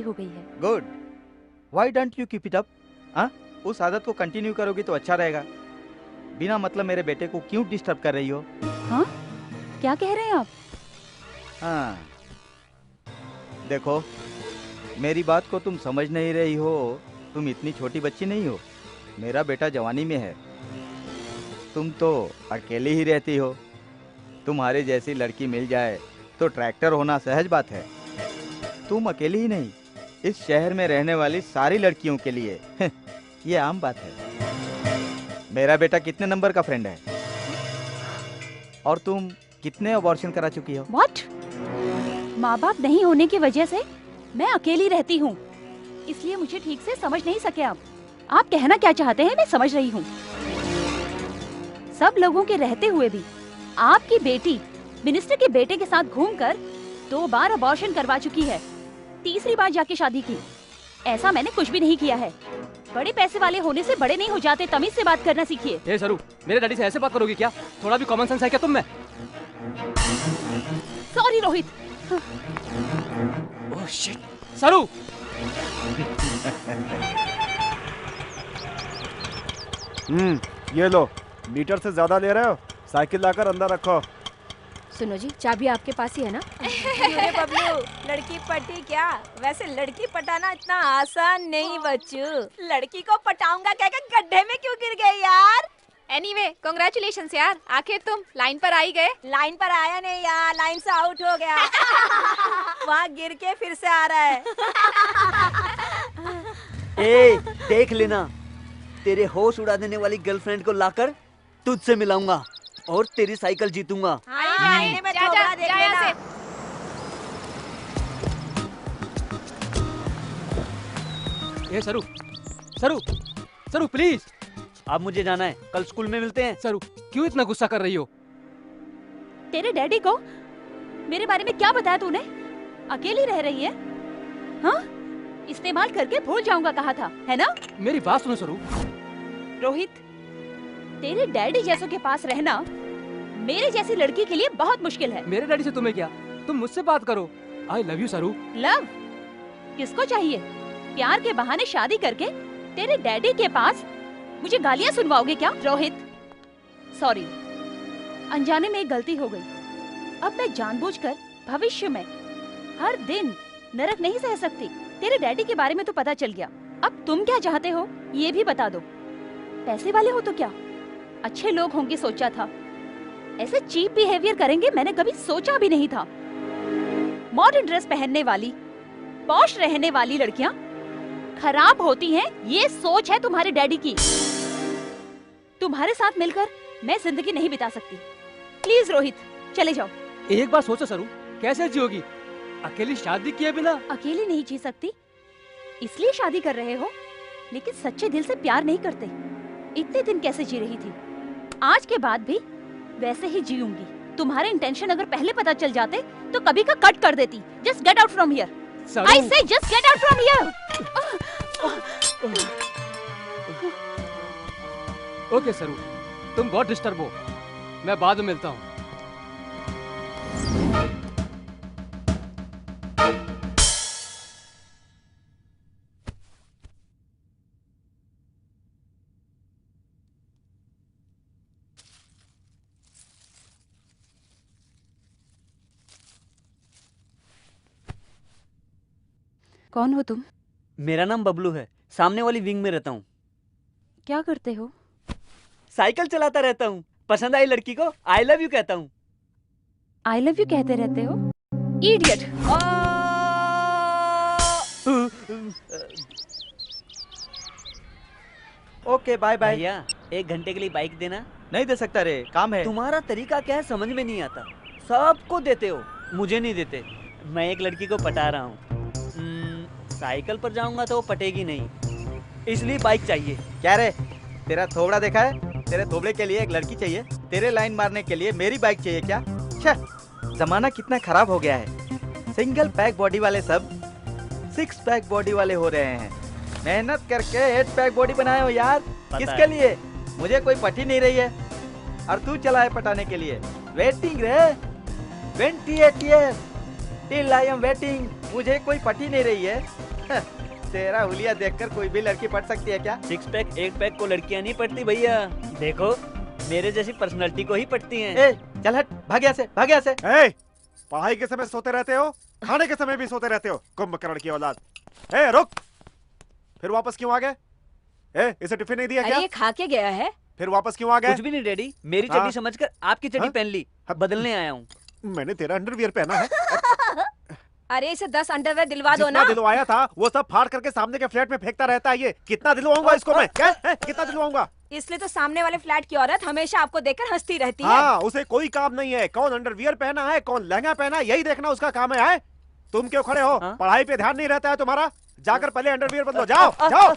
हो गई है। Good, why don't you keep it up? हाँ, उस आदत को कंटिन्यू करोगी तो अच्छा रहेगा। बिना मतलब मेरे बेटे को क्यों डिस्टर्ब कर रही हो? हाँ, क्या कह रहे हैं आप? हाँ, देखो, मेरी बात को तुम समझ नहीं रही हो। तुम इतनी छोटी बच्ची नहीं हो। मेरा बेटा जवानी में है। तुम तो अकेली ही रहती हो। तुम्हारे जैसी लड़की मिल जाए तो ट्रैक्टर होना सहज बात है। तुम अकेली ही नहीं, इस शहर में रहने वाली सारी लड़कियों के लिए ये आम बात है। मेरा बेटा कितने नंबर का फ्रेंड है? और तुम कितने अबॉर्शन करा चुकी हो? What? माँ बाप नहीं होने की वजह से मैं अकेली रहती हूँ, इसलिए मुझे ठीक से समझ नहीं सके आप। आप कहना क्या चाहते हैं मैं समझ रही हूँ। सब लोगों के रहते हुए भी आपकी बेटी मिनिस्टर के बेटे के साथ घूमकर 2 बार अबॉर्शन करवा चुकी है, तीसरी बार जाके शादी की। ऐसा मैंने कुछ भी नहीं किया है। बड़े पैसे वाले होने से बड़े नहीं हो जाते, तमीज से बात करना सीखिए। हे सरू, मेरे डैडी से ऐसे बात करोगी क्या? थोड़ा भी कॉमन सेंस है क्या तुम में? सॉरी रोहित। ओह शिट, सरू! ये लो, मीटर से ज्यादा ले रहे हो? साइकिल लाकर अंदर रखो। सुनो जी, चाबी आपके पास ही है ना? अरे बबलू, लड़की पटी क्या? वैसे लड़की पटाना इतना आसान नहीं बच्चू। लड़की को पटाऊंगा कहकर गड्ढे में क्यों गिर गए यार? एनीवे, कांग्रेचुलेशंस यार, आखिर तुम लाइन पर आ ही गए। लाइन पर आया नहीं यार, लाइन से आउट हो गया। वहाँ गिर के फिर से आ रहा है। ए, देख लेना, तेरे होश उड़ा देने वाली गर्लफ्रेंड को लाकर तुझसे मिलाऊंगा और तेरी साइकिल जीतूंगा। आईने में थोड़ा देख लेना। हे सरू, सरू, सरू प्लीज। अब मुझे जाना है, कल स्कूल में मिलते हैं। सरू, क्यों इतना गुस्सा कर रही हो? तेरे डैडी को मेरे बारे में क्या बताया तूने? अकेली रह रही है? हाँ? इस्तेमाल करके भूल जाऊंगा कहा था, है ना? मेरी बात सुनो सरू। रोहित, तेरे डैडी जैसों के पास रहना मेरे जैसी लड़की के लिए बहुत मुश्किल है। मेरे डैडी से तुम्हें क्या? तुम मुझसे बात करो। आई लव यू सरू। लव? किसको चाहिए? प्यार के बहाने शादी करके तेरे डैडी के पास मुझे गालियां सुनवाओगे क्या? रोहित, सॉरी, अनजाने में एक गलती हो गई। अब मैं जानबूझकर भविष्य में हर दिन नरक नहीं सह सकती। तेरे डैडी के बारे में तो पता चल गया, अब तुम क्या चाहते हो ये भी बता दो। पैसे वाले हो तो क्या? अच्छे लोग होंगे सोचा था, ऐसे चीप बिहेवियर करेंगे मैंने कभी सोचा भी नहीं था। मॉडर्न ड्रेस पहनने वाली, पॉश रहने वाली लड़कियां खराब होती हैं, ये सोच है तुम्हारे डैडी की। तुम्हारे साथ मिलकर मैं जिंदगी नहीं बिता सकती। प्लीज रोहित, चले जाओ। एक बार सोचो सरू, कैसे जियोगी अकेली शादी किए बिना? अकेली नहीं जी सकती, इसलिए शादी कर रहे हो, लेकिन सच्चे दिल से प्यार नहीं करते। इतने दिन कैसे जी रही थी? आज के बाद भी वैसे ही जीऊंगी। तुम्हारे इंटेंशन अगर पहले पता चल जाते तो कभी का कट कर देती। Just get out from here. I say just get out from here. Okay Saru, तुम बहुत डिस्टर्ब हो, मैं बाद में मिलता हूँ। कौन हो तुम? मेरा नाम बबलू है, सामने वाली विंग में रहता हूँ। क्या करते हो? साइकिल चलाता रहता हूँ। पसंद आई लड़की को आई लव यू कहता हूँ। आई लव यू कहते रहते हो? इडियट। Okay, bye bye. भैया, 1 घंटे के लिए बाइक देना। नहीं दे सकता रे, काम है। तुम्हारा तरीका क्या है समझ में नहीं आता। सबको देते हो, मुझे नहीं देते। मैं एक लड़की को पटा रहा हूँ। साइकिल पर जाऊंगा तो वो पटेगी नहीं, इसलिए बाइक चाहिए। क्या रे, तेरा थोबड़ा देखा है? तेरे थोबड़े के लिए एक लड़की चाहिए, तेरे लाइन मारने के लिए मेरी बाइक चाहिए क्या? जमाना कितना खराब हो गया है। सिंगल पैक बॉडी वाले सब 6 पैक बॉडी वाले हो रहे हैं। मेहनत करके 8 पैक बॉडी बनाए हो यार। किसके लिए? मुझे कोई पटी नहीं रही है और तू चला है पटाने के लिए। वेटिंग रे, 28 years till I am waiting. मुझे कोई पटी नहीं रही है तेरा हुलिया देखकर कोई भी लड़की पट सकती है क्या? 6 पैक 1 पैक को लड़कियां नहीं पटती भैया। देखो मेरे जैसी पर्सनालिटी को ही पटती हैं। ए, चल हट, भाग यहाँ से, भाग यहाँ से। ए, पढ़ाई के समय सोते रहते हो, खाने के समय भी सोते रहते हो, कुंभकर्ण की औलाद। ए, रुक, फिर वापस क्यों आ गए? ए, इसे टिफिन नहीं दिया अरे क्या? ये खा के गया है। फिर वापस क्यों आ गए? कुछ भी नहीं डैडी, मेरी हाँ? चड्डी समझकर आपकी चड्डी हाँ? पहन ली, बदलने आया हूँ। मैंने तेरा अंडरवियर पहना है। अरे इसे 10 अंडरवेयर दिलवा दो जितना ना। दिलवाया था वो सब फाड़ करके सामने के फ्लैट में फेंकता रहता है ये। कितना दिलवाऊंगा इसको मैं? क्या? कितना दिलवाऊंगा? इसलिए तो सामने वाले फ्लैट की औरत हमेशा आपको देखकर हंसती रहती है। हाँ, उसे कोई काम नहीं है कौन अंडरवियर पहना है, कौन लहंगा पहना है, यही देखना उसका काम है। तुम क्यों खड़े हो? हाँ? पढ़ाई पे ध्यान नहीं रहता है तुम्हारा? जाकर पहले अंडरवियर बदलो, जाओ जाओ।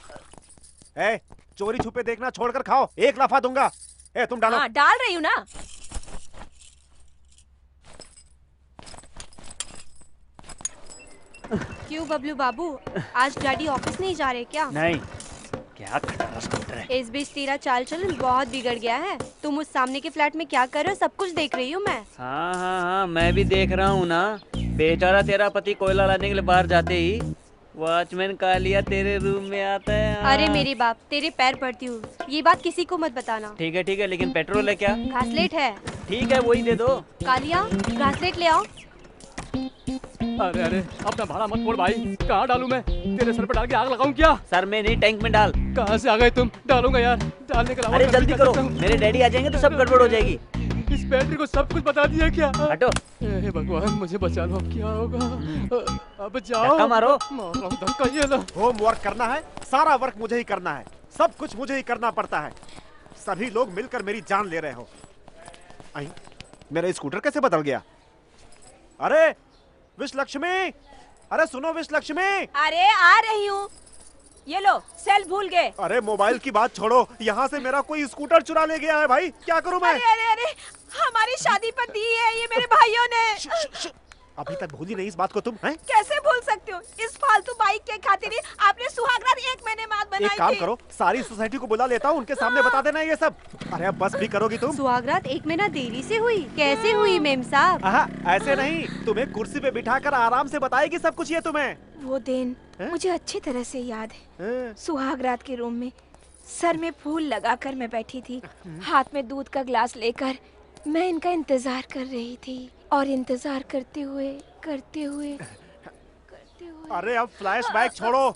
ए, चोरी छुपे देखना छोड़कर खाओ, एक लाफा दूंगा। ए, तुम डालो। हाँ, डाल रही हूँ ना। क्यों बबलू बाबू, आज डैडी ऑफिस नहीं जा रहे क्या? नहीं, क्या खटारा स्कूटर है। इस बीच तेरा चाल चलन बहुत बिगड़ गया है। तुम उस सामने के फ्लैट में क्या कर रहे हो सब कुछ देख रही हूँ मैं। हाँ हाँ हाँ, मैं भी देख रहा हूँ ना। बेचारा तेरा पति कोयला लाने के लिए बाहर जाते ही वॉचमैन कालिया तेरे रूम में आता है। हाँ। अरे मेरे बाप, तेरे पैर पड़ती हूँ, ये बात किसी को मत बताना। ठीक है, लेकिन पेट्रोल है क्या? घासलेट है। ठीक है, वही दे दो। कालिया, घासलेट ले आओ। अरे अरे, अपना भाड़ा मत फोड़ भाई। कहाँ डालूं मैं? तेरे सर पे डाल के आग लगाऊं क्या? सर में नहीं, टैंक में डाल। कहाँ से आ गए तुम? डालूंगा यार, डालने के अलावा अरे मैं जल्दी क्या कर करो, सकता हूं? मेरे डैडी आ जाएंगे तो सब गड़बड़ हो जाएगी। इस बैटरी को सब कुछ बता दिया क्या? हटो। हे भगवान, मुझे बचा लो, अब क्या होगा? अब जाओ। धक्का मारो। मार रहा हूं धक्का, ये लो। होमवर्क करना है, सारा वर्क मुझे ही करना है, सब कुछ मुझे ही करना पड़ता है। सभी लोग मिलकर मेरी जान ले रहे हो। आई, मेरा स्कूटर कैसे बदल गया? अरे विश लक्ष्मी, अरे सुनो विश लक्ष्मी। अरे आ रही हूँ। ये लो, सेल भूल गए। अरे मोबाइल की बात छोड़ो, यहाँ से मेरा कोई स्कूटर चुरा ले गया है भाई, क्या करूं मैं? अरे अरे अरे, हमारी शादी पर दी है ये मेरे भाइयों ने। अभी तक भूली नहीं इस बात को तुम हैं? कैसे भूल सकते हो? इस फालतू बाइक के खातिर ही आपने सुहागरात 1 महीने बाद बनाई एक काम थी। करो, सारी सोसाइटी को बुला लेता हूँ, उनके सामने बता देना ये सब। अरे अब बस भी करोगी तुम? सुहागरात 1 महीना देरी से हुई? कैसे हुई मेम साहब? ऐसे नहीं, तुम्हें कुर्सी पे बिठाकर आराम से बताएगी सब कुछ ये तुम्हें। वो दिन मुझे अच्छी तरह से याद है। सुहागरात के रूम में सर में फूल लगाकर मैं बैठी थी, हाथ में दूध का ग्लास लेकर मैं इनका इंतजार कर रही थी और इंतजार करते हुए अरे अब फ्लैशबैक छोड़ो,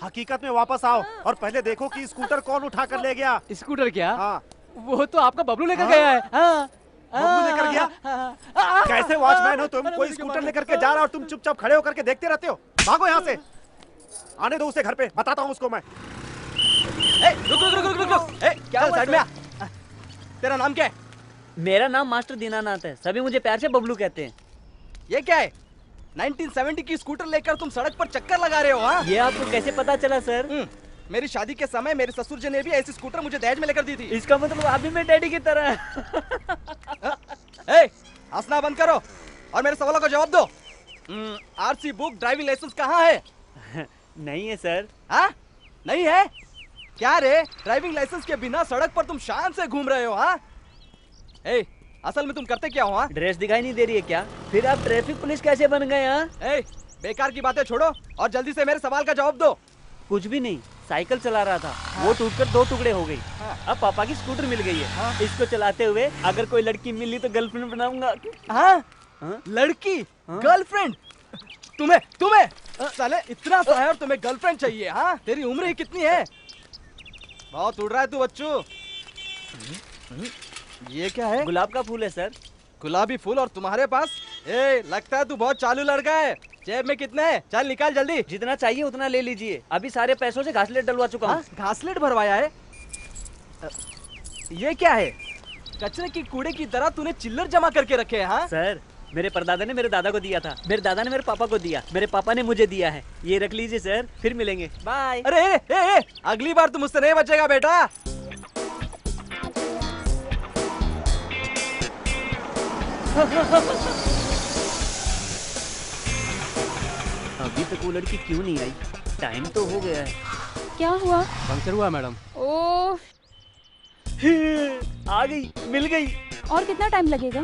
हकीकत में वापस आओ और पहले देखो कि स्कूटर कौन उठा कर ले गया। स्कूटर क्या? हाँ, वो तो आपका बबलू लेकर गया है। हाँ। बबलू लेकर गया? कैसे वॉचमैन हो तुम? अरे कोई मुझे स्कूटर मारो। लेकर के जा रहा और तुम चुपचाप खड़े होकर के देखते रहते हो। भागो यहाँ से, आने दो उसे घर पे, बताता हूँ उसको मैं। रुक। क्या हुआ? साइड में आ। तेरा नाम क्या है? मेरा नाम मास्टर दीनानाथ है, सभी मुझे प्यार से बबलू कहते हैं। ये क्या है? 1970 की स्कूटर लेकर तुम सड़क पर चक्कर लगा रहे हो? हाँ, ये आपको कैसे पता चला सर? मेरी शादी के समय मेरे ससुर जी ने भी ऐसी स्कूटर मुझे दहेज में लेकर दी थी। इसका मतलब आप भी मेरे डैडी की तरह हैं। हंसना बंद करो और मेरे सवालों का जवाब दो। आरसी बुक, ड्राइविंग लाइसेंस कहाँ है? नहीं है सर। हाँ, नहीं है? क्या रे, ड्राइविंग लाइसेंस के बिना सड़क पर तुम शान से घूम रहे हो? हाँ, असल में तुम करते क्या हो? हाँ, ड्रेस दिखाई नहीं दे रही है क्या? फिर आप ट्रैफिक पुलिस कैसे बन गए? हाँ, बेकार की बातें छोड़ो और जल्दी से मेरे सवाल का जवाब दो। कुछ भी नहीं, साइकिल चला रहा था, वो टूटकर 2 टुकड़े हो गई। अब पापा की स्कूटर मिल गई है, इसको चलाते हुए अगर कोई लड़की मिली तो गर्लफ्रेंड बनाऊंगा। हाँ? लड़की? गर्लफ्रेंड? तुम्हें साले इतना सा है और तुम्हें गर्लफ्रेंड चाहिए? हाँ, तेरी उम्र ही कितनी है? बहुत उड़ रहा है तू बच्चू। ये क्या है? गुलाब का फूल है सर। गुलाबी फूल और तुम्हारे पास? लगता है तू बहुत चालू लड़का है। जेब में कितने है? चल निकाल जल्दी। जितना चाहिए उतना ले लीजिए, अभी सारे पैसों से घासलेट डलवा चुका हूँ। घासलेट भरवाया है? ये क्या है? कचरे की कूड़े की तरह तूने चिल्लर जमा करके रखे हैं? हाँ सर, मेरे परदादा ने मेरे दादा को दिया था, मेरे दादा ने मेरे पापा को दिया, मेरे पापा ने मुझे दिया है। ये रख लीजिए सर, फिर मिलेंगे, बाय। अरे अगली बार तुम मुझसे नहीं बचेगा बेटा। अभी तक वो लड़की क्यों नहीं आई? टाइम तो हो गया है। क्या हुआ? पंक्चर हुआ मैडम। ओह, आ गई, मिल गई। और कितना टाइम लगेगा?